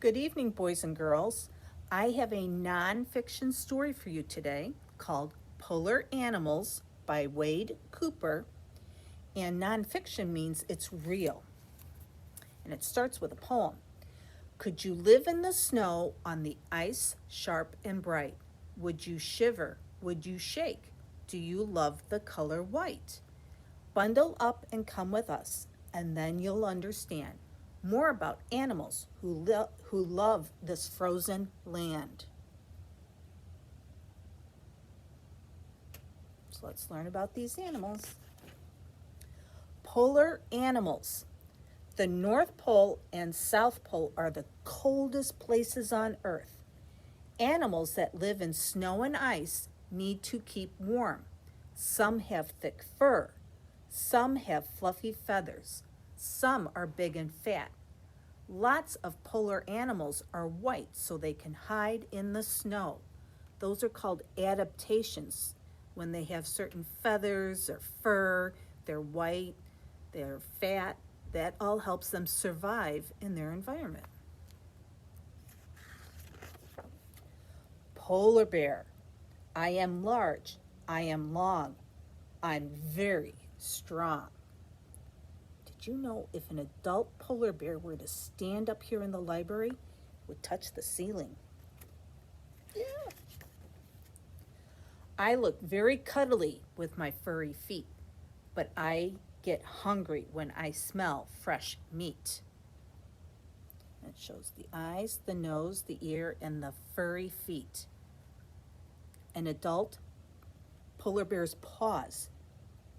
Good evening, boys and girls. I have a nonfiction story for you today called Polar Animals by Wade Cooper. And nonfiction means it's real. And it starts with a poem. Could you live in the snow on the ice, sharp and bright? Would you shiver? Would you shake? Do you love the color white? Bundle up and come with us, and then you'll understand more about animals who love this frozen land. So let's learn about these animals. Polar animals. The North Pole and South Pole are the coldest places on Earth. Animals that live in snow and ice need to keep warm. Some have thick fur. Some have fluffy feathers. Some are big and fat. Lots of polar animals are white so they can hide in the snow. Those are called adaptations. When they have certain feathers or fur, they're white, they're fat, that all helps them survive in their environment. Polar bear. I am large. I am long. I'm very strong. Did you know if an adult polar bear were to stand up here in the library, it would touch the ceiling? Yeah. I look very cuddly with my furry feet, but I get hungry when I smell fresh meat. It shows the eyes, the nose, the ear, and the furry feet. An adult polar bear's paws.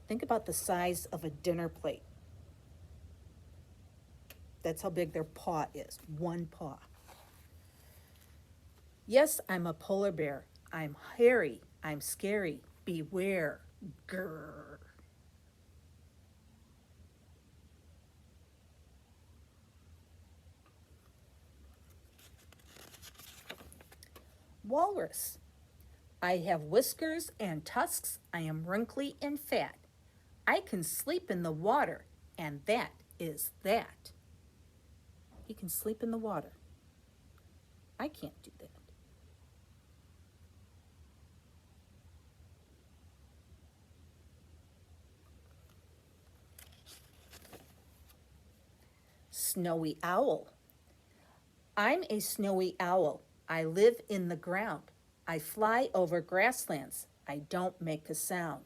Think about the size of a dinner plate. That's how big their paw is, one paw. Yes, I'm a polar bear. I'm hairy. I'm scary. Beware. Grrr. Walrus. I have whiskers and tusks. I am wrinkly and fat. I can sleep in the water, and that is that. He can sleep in the water. I can't do that. Snowy owl. I'm a snowy owl. I live in the ground. I fly over grasslands. I don't make a sound.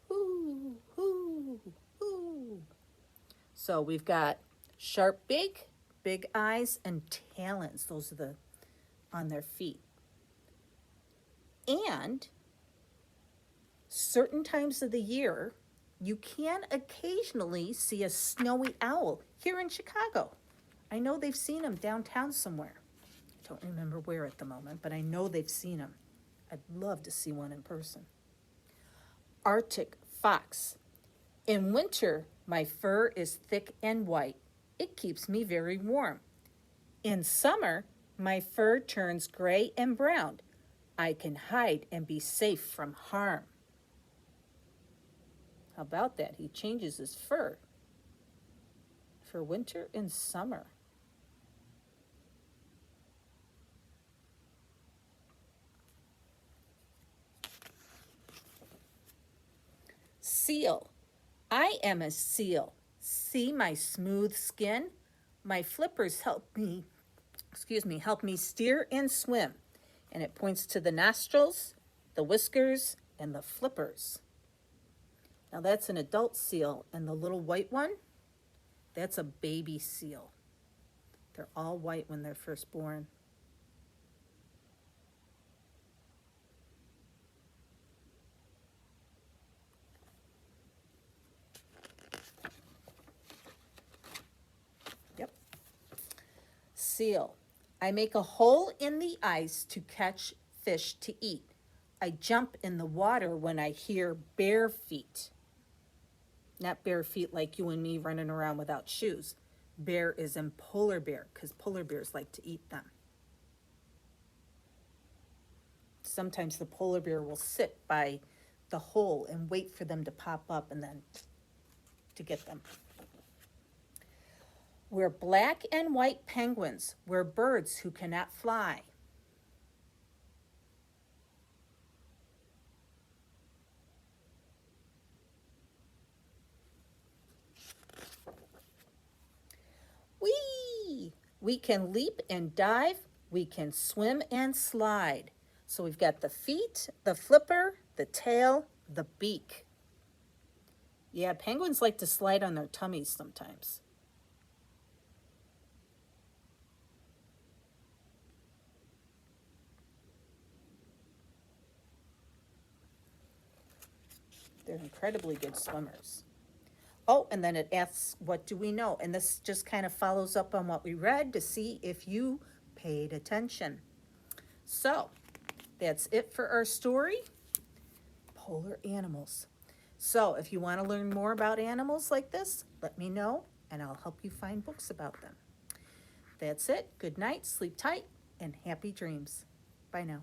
Hoo, hoo, hoo. So we've got sharp beak, big eyes, and talons. Those are the on their feet. And certain times of the year, you can occasionally see a snowy owl here in Chicago. I know they've seen them downtown somewhere. I don't remember where at the moment, but I know they've seen them. I'd love to see one in person. Arctic fox. In winter, my fur is thick and white. It keeps me very warm. In summer, my fur turns gray and brown. I can hide and be safe from harm. How about that? He changes his fur for winter and summer. Seal. I am a seal. See my smooth skin? My flippers help me steer and swim. And it points to the nostrils, the whiskers, and the flippers. Now that's an adult seal, and the little white one, that's a baby seal. They're all white when they're first born. Yep. Seal. I make a hole in the ice to catch fish to eat. I jump in the water when I hear bare feet. Not bare feet like you and me running around without shoes. Bear is in polar bear because polar bears like to eat them. Sometimes the polar bear will sit by the hole and wait for them to pop up and then to get them. We're black and white penguins. We're birds who cannot fly. Whee! We can leap and dive. We can swim and slide. So we've got the feet, the flipper, the tail, the beak. Yeah, penguins like to slide on their tummies sometimes. They're incredibly good swimmers. Oh, and then it asks, what do we know? And this just kind of follows up on what we read to see if you paid attention. So, that's it for our story, Polar Animals. So, if you want to learn more about animals like this, let me know, and I'll help you find books about them. That's it. Good night, sleep tight, and happy dreams. Bye now.